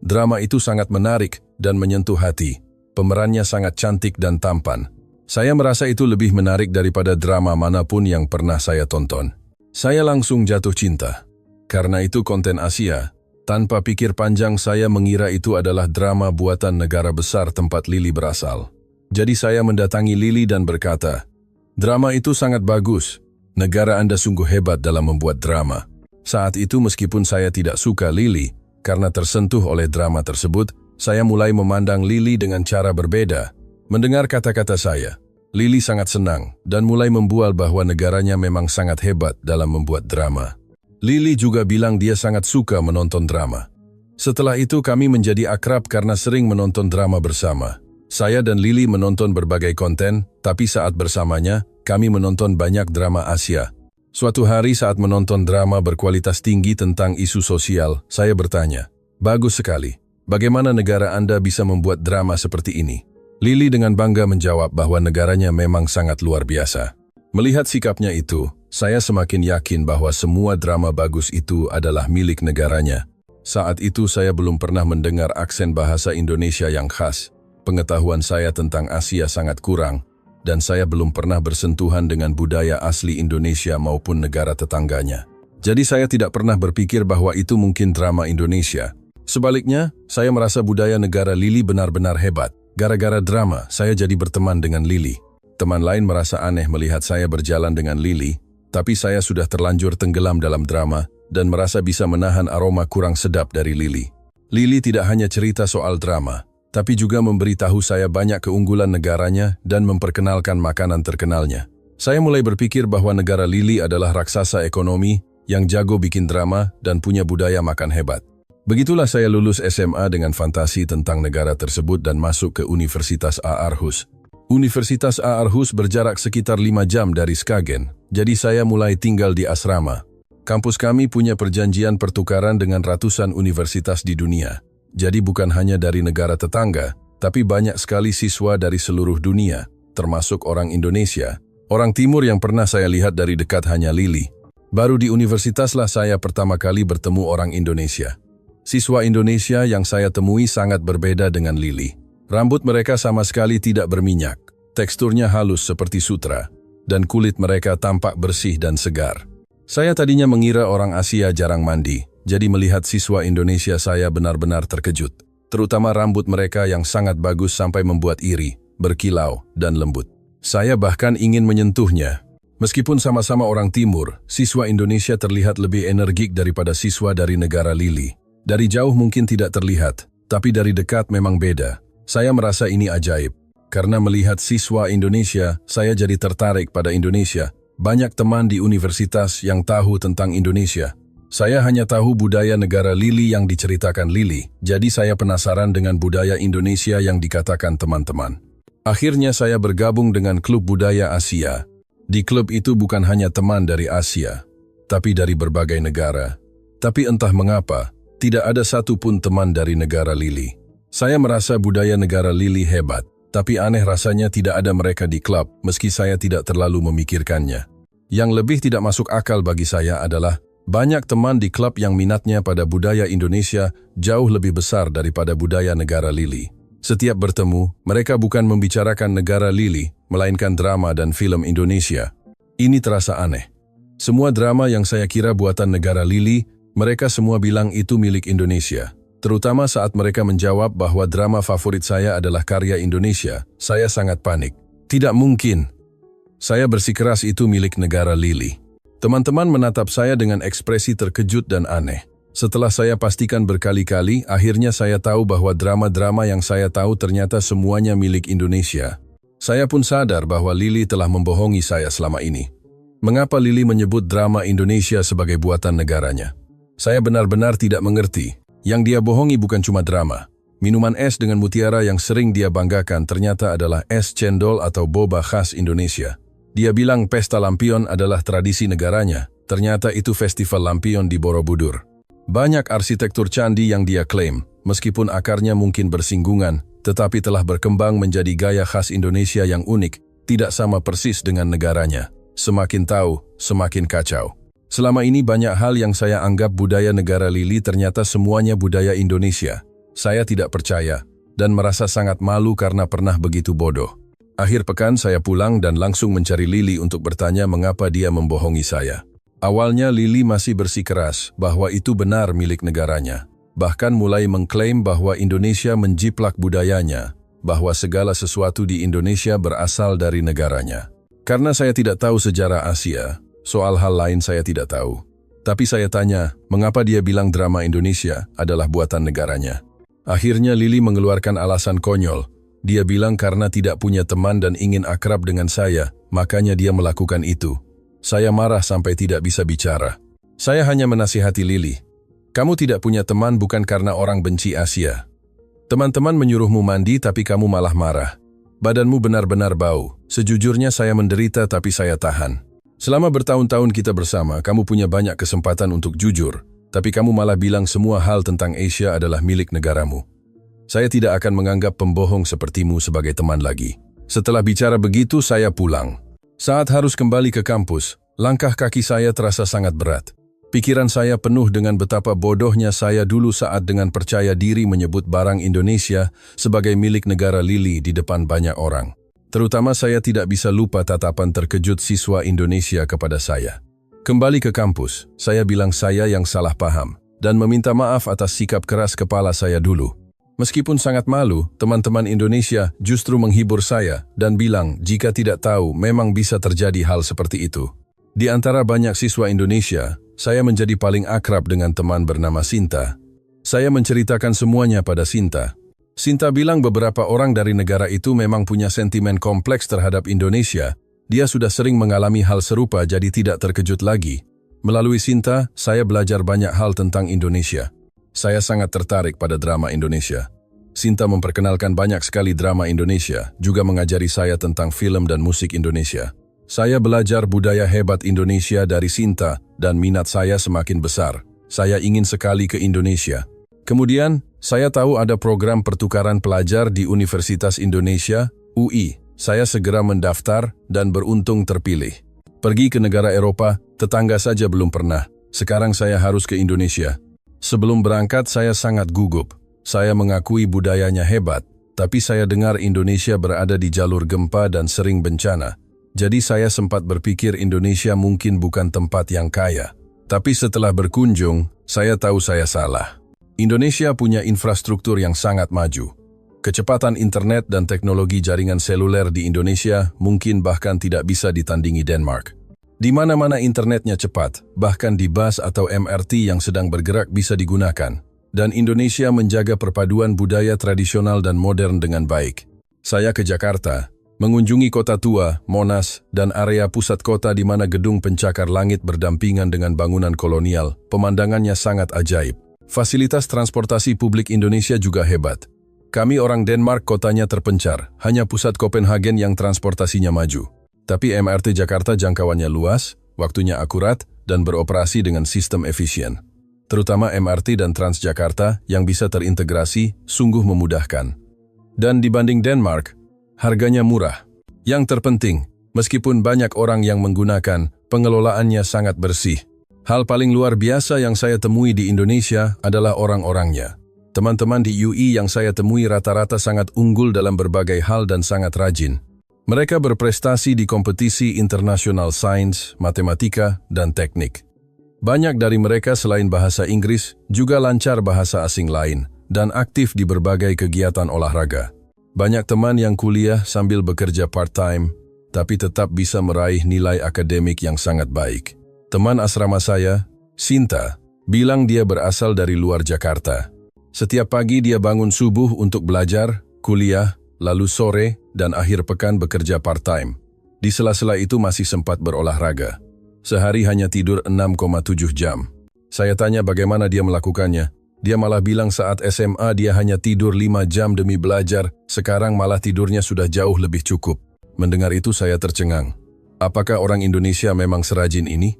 Drama itu sangat menarik dan menyentuh hati. Pemerannya sangat cantik dan tampan. Saya merasa itu lebih menarik daripada drama manapun yang pernah saya tonton. Saya langsung jatuh cinta. Karena itu konten Asia. Tanpa pikir panjang saya mengira itu adalah drama buatan negara besar tempat Lili berasal. Jadi saya mendatangi Lili dan berkata, "Drama itu sangat bagus. Negara Anda sungguh hebat dalam membuat drama." Saat itu meskipun saya tidak suka Lili, Karena tersentuh oleh drama tersebut, saya mulai memandang Lily dengan cara berbeda. Mendengar kata-kata saya, Lily sangat senang dan mulai membual bahwa negaranya memang sangat hebat dalam membuat drama. Lily juga bilang dia sangat suka menonton drama. Setelah itu kami menjadi akrab karena sering menonton drama bersama. Saya dan Lily menonton berbagai konten, tapi saat bersamanya, kami menonton banyak drama Asia. Suatu hari saat menonton drama berkualitas tinggi tentang isu sosial, saya bertanya, "Bagus sekali. Bagaimana negara Anda bisa membuat drama seperti ini?" Lily dengan bangga menjawab bahwa negaranya memang sangat luar biasa. Melihat sikapnya itu, saya semakin yakin bahwa semua drama bagus itu adalah milik negaranya. Saat itu saya belum pernah mendengar aksen bahasa Indonesia yang khas. Pengetahuan saya tentang Asia sangat kurang, dan saya belum pernah bersentuhan dengan budaya asli Indonesia maupun negara tetangganya. Jadi saya tidak pernah berpikir bahwa itu mungkin drama Indonesia. Sebaliknya, saya merasa budaya negara Lily benar-benar hebat. Gara-gara drama, saya jadi berteman dengan Lily. Teman lain merasa aneh melihat saya berjalan dengan Lily, tapi saya sudah terlanjur tenggelam dalam drama dan merasa bisa menahan aroma kurang sedap dari Lily. Lily tidak hanya cerita soal drama, tapi juga memberitahu saya banyak keunggulan negaranya dan memperkenalkan makanan terkenalnya. Saya mulai berpikir bahwa negara Lily adalah raksasa ekonomi yang jago bikin drama dan punya budaya makan hebat. Begitulah saya lulus SMA dengan fantasi tentang negara tersebut dan masuk ke Universitas Aarhus. Universitas Aarhus berjarak sekitar 5 jam dari Skagen, jadi saya mulai tinggal di asrama. Kampus kami punya perjanjian pertukaran dengan ratusan universitas di dunia. Jadi bukan hanya dari negara tetangga, tapi banyak sekali siswa dari seluruh dunia, termasuk orang Indonesia. Orang Timur yang pernah saya lihat dari dekat hanya Lily. Baru di universitaslah saya pertama kali bertemu orang Indonesia. Siswa Indonesia yang saya temui sangat berbeda dengan Lily. Rambut mereka sama sekali tidak berminyak, teksturnya halus seperti sutra, dan kulit mereka tampak bersih dan segar. Saya tadinya mengira orang Asia jarang mandi. Jadi melihat siswa Indonesia saya benar-benar terkejut, terutama rambut mereka yang sangat bagus sampai membuat iri, berkilau, dan lembut. Saya bahkan ingin menyentuhnya. Meskipun sama-sama orang Timur, siswa Indonesia terlihat lebih energik daripada siswa dari negara Lily. Dari jauh mungkin tidak terlihat, tapi dari dekat memang beda. Saya merasa ini ajaib. Karena melihat siswa Indonesia, saya jadi tertarik pada Indonesia. Banyak teman di universitas yang tahu tentang Indonesia. Saya hanya tahu budaya negara Lily yang diceritakan Lily, jadi saya penasaran dengan budaya Indonesia yang dikatakan teman-teman. Akhirnya saya bergabung dengan klub budaya Asia. Di klub itu bukan hanya teman dari Asia, tapi dari berbagai negara. Tapi entah mengapa, tidak ada satupun teman dari negara Lily. Saya merasa budaya negara Lily hebat, tapi aneh rasanya tidak ada mereka di klub meski saya tidak terlalu memikirkannya. Yang lebih tidak masuk akal bagi saya adalah banyak teman di klub yang minatnya pada budaya Indonesia jauh lebih besar daripada budaya negara Lily. Setiap bertemu, mereka bukan membicarakan negara Lily, melainkan drama dan film Indonesia. Ini terasa aneh. Semua drama yang saya kira buatan negara Lily, mereka semua bilang itu milik Indonesia. Terutama saat mereka menjawab bahwa drama favorit saya adalah karya Indonesia, saya sangat panik. Tidak mungkin. Saya bersikeras itu milik negara Lily. Teman-teman menatap saya dengan ekspresi terkejut dan aneh. Setelah saya pastikan berkali-kali, akhirnya saya tahu bahwa drama-drama yang saya tahu ternyata semuanya milik Indonesia. Saya pun sadar bahwa Lily telah membohongi saya selama ini. Mengapa Lily menyebut drama Indonesia sebagai buatan negaranya? Saya benar-benar tidak mengerti. Yang dia bohongi bukan cuma drama. Minuman es dengan mutiara yang sering dia banggakan ternyata adalah es cendol atau boba khas Indonesia. Dia bilang pesta lampion adalah tradisi negaranya, ternyata itu festival lampion di Borobudur. Banyak arsitektur candi yang dia klaim, meskipun akarnya mungkin bersinggungan, tetapi telah berkembang menjadi gaya khas Indonesia yang unik, tidak sama persis dengan negaranya. Semakin tahu, semakin kacau. Selama ini banyak hal yang saya anggap budaya negara Lily ternyata semuanya budaya Indonesia. Saya tidak percaya, dan merasa sangat malu karena pernah begitu bodoh. Akhir pekan saya pulang dan langsung mencari Lily untuk bertanya mengapa dia membohongi saya. Awalnya Lily masih bersikeras bahwa itu benar milik negaranya. Bahkan mulai mengklaim bahwa Indonesia menjiplak budayanya, bahwa segala sesuatu di Indonesia berasal dari negaranya. Karena saya tidak tahu sejarah Asia, soal hal lain saya tidak tahu. Tapi saya tanya, mengapa dia bilang drama Indonesia adalah buatan negaranya? Akhirnya Lily mengeluarkan alasan konyol. Dia bilang karena tidak punya teman dan ingin akrab dengan saya, makanya dia melakukan itu. Saya marah sampai tidak bisa bicara. Saya hanya menasihati Lily. Kamu tidak punya teman bukan karena orang benci Asia. Teman-teman menyuruhmu mandi tapi kamu malah marah. Badanmu benar-benar bau. Sejujurnya saya menderita tapi saya tahan. Selama bertahun-tahun kita bersama, kamu punya banyak kesempatan untuk jujur, tapi kamu malah bilang semua hal tentang Asia adalah milik negaramu. Saya tidak akan menganggap pembohong sepertimu sebagai teman lagi. Setelah bicara begitu, saya pulang. Saat harus kembali ke kampus, langkah kaki saya terasa sangat berat. Pikiran saya penuh dengan betapa bodohnya saya dulu saat dengan percaya diri menyebut barang Indonesia sebagai milik negara Lily di depan banyak orang. Terutama saya tidak bisa lupa tatapan terkejut siswa Indonesia kepada saya. Kembali ke kampus, saya bilang saya yang salah paham dan meminta maaf atas sikap keras kepala saya dulu. Meskipun sangat malu, teman-teman Indonesia justru menghibur saya dan bilang jika tidak tahu memang bisa terjadi hal seperti itu. Di antara banyak siswa Indonesia, saya menjadi paling akrab dengan teman bernama Sinta. Saya menceritakan semuanya pada Sinta. Sinta bilang beberapa orang dari negara itu memang punya sentimen kompleks terhadap Indonesia. Dia sudah sering mengalami hal serupa jadi tidak terkejut lagi. Melalui Sinta, saya belajar banyak hal tentang Indonesia. Saya sangat tertarik pada drama Indonesia. Sinta memperkenalkan banyak sekali drama Indonesia, juga mengajari saya tentang film dan musik Indonesia. Saya belajar budaya hebat Indonesia dari Sinta dan minat saya semakin besar. Saya ingin sekali ke Indonesia. Kemudian, saya tahu ada program pertukaran pelajar di Universitas Indonesia, UI. Saya segera mendaftar dan beruntung terpilih. Pergi ke negara Eropa, tetangga saja belum pernah. Sekarang saya harus ke Indonesia. Sebelum berangkat, saya sangat gugup. Saya mengakui budayanya hebat, tapi saya dengar Indonesia berada di jalur gempa dan sering bencana. Jadi saya sempat berpikir Indonesia mungkin bukan tempat yang kaya. Tapi setelah berkunjung, saya tahu saya salah. Indonesia punya infrastruktur yang sangat maju. Kecepatan internet dan teknologi jaringan seluler di Indonesia mungkin bahkan tidak bisa ditandingi Denmark. Di mana-mana internetnya cepat, bahkan di bus atau MRT yang sedang bergerak bisa digunakan. Dan Indonesia menjaga perpaduan budaya tradisional dan modern dengan baik. Saya ke Jakarta, mengunjungi kota tua, Monas, dan area pusat kota di mana gedung pencakar langit berdampingan dengan bangunan kolonial. Pemandangannya sangat ajaib. Fasilitas transportasi publik Indonesia juga hebat. Kami orang Denmark kotanya terpencar, hanya pusat Copenhagen yang transportasinya maju. Tapi MRT Jakarta jangkauannya luas, waktunya akurat, dan beroperasi dengan sistem efisien. Terutama MRT dan Transjakarta yang bisa terintegrasi sungguh memudahkan. Dan dibanding Denmark, harganya murah. Yang terpenting, meskipun banyak orang yang menggunakan, pengelolaannya sangat bersih. Hal paling luar biasa yang saya temui di Indonesia adalah orang-orangnya. Teman-teman di UI yang saya temui rata-rata sangat unggul dalam berbagai hal dan sangat rajin. Mereka berprestasi di kompetisi internasional sains, matematika, dan teknik. Banyak dari mereka selain bahasa Inggris, juga lancar bahasa asing lain, dan aktif di berbagai kegiatan olahraga. Banyak teman yang kuliah sambil bekerja part-time, tapi tetap bisa meraih nilai akademik yang sangat baik. Teman asrama saya, Sinta, bilang dia berasal dari luar Jakarta. Setiap pagi dia bangun subuh untuk belajar, kuliah, lalu sore, dan akhir pekan bekerja part-time. Di sela-sela itu masih sempat berolahraga. Sehari hanya tidur 6,7 jam. Saya tanya bagaimana dia melakukannya. Dia malah bilang saat SMA dia hanya tidur 5 jam demi belajar, sekarang malah tidurnya sudah jauh lebih cukup. Mendengar itu saya tercengang. Apakah orang Indonesia memang serajin ini?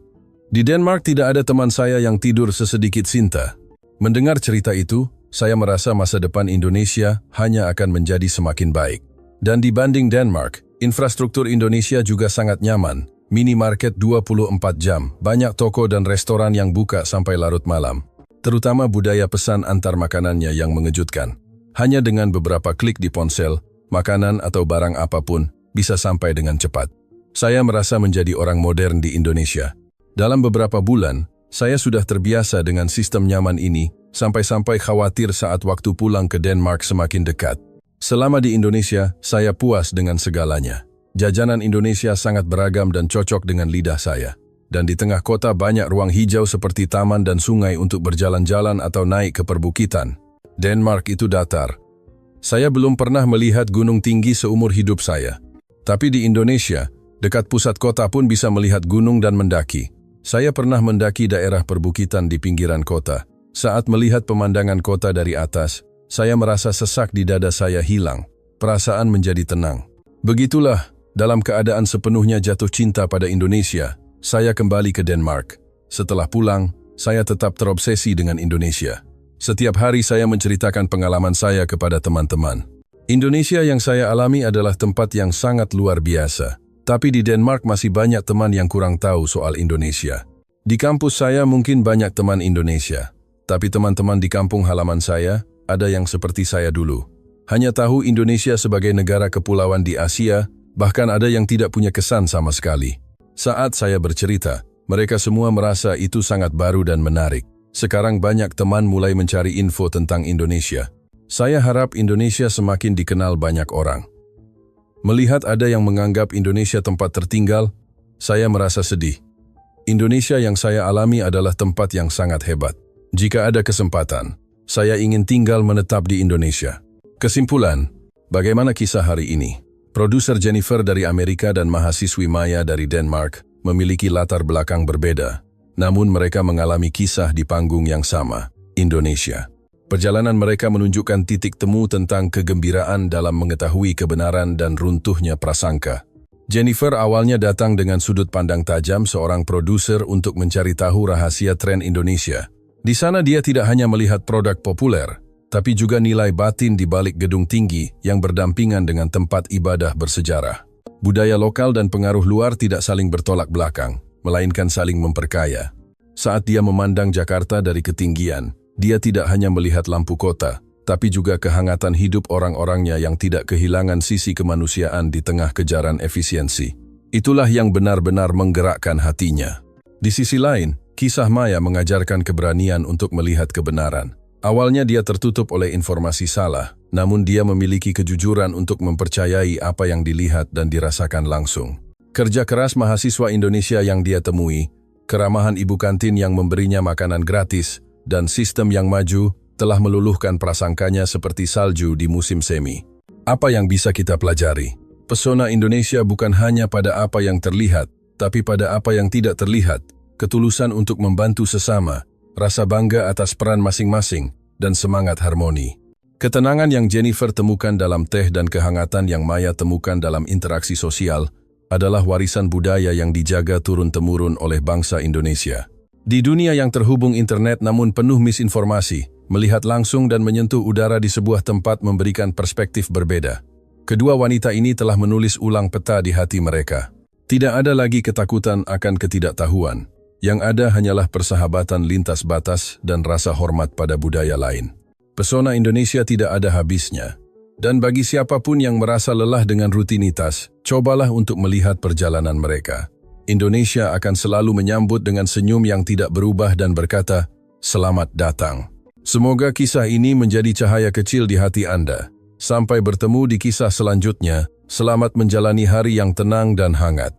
Di Denmark tidak ada teman saya yang tidur sesedikit Sinta. Mendengar cerita itu, saya merasa masa depan Indonesia hanya akan menjadi semakin baik. Dan dibanding Denmark, infrastruktur Indonesia juga sangat nyaman. Minimarket 24 jam, banyak toko dan restoran yang buka sampai larut malam. Terutama budaya pesan antar makanannya yang mengejutkan. Hanya dengan beberapa klik di ponsel, makanan atau barang apapun bisa sampai dengan cepat. Saya merasa menjadi orang modern di Indonesia. Dalam beberapa bulan, saya sudah terbiasa dengan sistem nyaman ini, sampai-sampai khawatir saat waktu pulang ke Denmark semakin dekat. Selama di Indonesia, saya puas dengan segalanya. Jajanan Indonesia sangat beragam dan cocok dengan lidah saya. dan di tengah kota banyak ruang hijau seperti taman dan sungai untuk berjalan-jalan atau naik ke perbukitan. Denmark itu datar. Saya belum pernah melihat gunung tinggi seumur hidup saya. Tapi di Indonesia, dekat pusat kota pun bisa melihat gunung dan mendaki. Saya pernah mendaki daerah perbukitan di pinggiran kota. Saat melihat pemandangan kota dari atas, saya merasa sesak di dada saya hilang. Perasaan menjadi tenang. Begitulah, dalam keadaan sepenuhnya jatuh cinta pada Indonesia, saya kembali ke Denmark. Setelah pulang, saya tetap terobsesi dengan Indonesia. Setiap hari saya menceritakan pengalaman saya kepada teman-teman. Indonesia yang saya alami adalah tempat yang sangat luar biasa. Tapi di Denmark masih banyak teman yang kurang tahu soal Indonesia. Di kampus saya mungkin banyak teman Indonesia. Tapi teman-teman di kampung halaman saya, ada yang seperti saya dulu. Hanya tahu Indonesia sebagai negara kepulauan di Asia, bahkan ada yang tidak punya kesan sama sekali. Saat saya bercerita, mereka semua merasa itu sangat baru dan menarik. Sekarang banyak teman mulai mencari info tentang Indonesia. Saya harap Indonesia semakin dikenal banyak orang. Melihat ada yang menganggap Indonesia tempat tertinggal, saya merasa sedih. Indonesia yang saya alami adalah tempat yang sangat hebat. Jika ada kesempatan, saya ingin tinggal menetap di Indonesia. Kesimpulan, bagaimana kisah hari ini? Produser Jennifer dari Amerika dan mahasiswi Maya dari Denmark memiliki latar belakang berbeda, namun mereka mengalami kisah di panggung yang sama, Indonesia. Perjalanan mereka menunjukkan titik temu tentang kegembiraan dalam mengetahui kebenaran dan runtuhnya prasangka. Jennifer awalnya datang dengan sudut pandang tajam seorang produser untuk mencari tahu rahasia tren Indonesia. Di sana dia tidak hanya melihat produk populer, tapi juga nilai batin di balik gedung tinggi yang berdampingan dengan tempat ibadah bersejarah. Budaya lokal dan pengaruh luar tidak saling bertolak belakang, melainkan saling memperkaya. Saat dia memandang Jakarta dari ketinggian, dia tidak hanya melihat lampu kota, tapi juga kehangatan hidup orang-orangnya yang tidak kehilangan sisi kemanusiaan di tengah kejaran efisiensi. Itulah yang benar-benar menggerakkan hatinya. Di sisi lain, kisah Maya mengajarkan keberanian untuk melihat kebenaran. Awalnya dia tertutup oleh informasi salah, namun dia memiliki kejujuran untuk mempercayai apa yang dilihat dan dirasakan langsung. Kerja keras mahasiswa Indonesia yang dia temui, keramahan ibu kantin yang memberinya makanan gratis, dan sistem yang maju telah meluluhkan prasangkanya seperti salju di musim semi. Apa yang bisa kita pelajari? Pesona Indonesia bukan hanya pada apa yang terlihat, tapi pada apa yang tidak terlihat. Ketulusan untuk membantu sesama, rasa bangga atas peran masing-masing, dan semangat harmoni. Ketenangan yang Jennifer temukan dalam teh dan kehangatan yang Maya temukan dalam interaksi sosial adalah warisan budaya yang dijaga turun-temurun oleh bangsa Indonesia. Di dunia yang terhubung internet namun penuh misinformasi, melihat langsung dan menyentuh udara di sebuah tempat memberikan perspektif berbeda. Kedua wanita ini telah menulis ulang peta di hati mereka. Tidak ada lagi ketakutan akan ketidaktahuan. Yang ada hanyalah persahabatan lintas batas dan rasa hormat pada budaya lain. Pesona Indonesia tidak ada habisnya. Dan bagi siapapun yang merasa lelah dengan rutinitas, cobalah untuk melihat perjalanan mereka. Indonesia akan selalu menyambut dengan senyum yang tidak berubah dan berkata, "Selamat datang." Semoga kisah ini menjadi cahaya kecil di hati Anda. Sampai bertemu di kisah selanjutnya, selamat menjalani hari yang tenang dan hangat.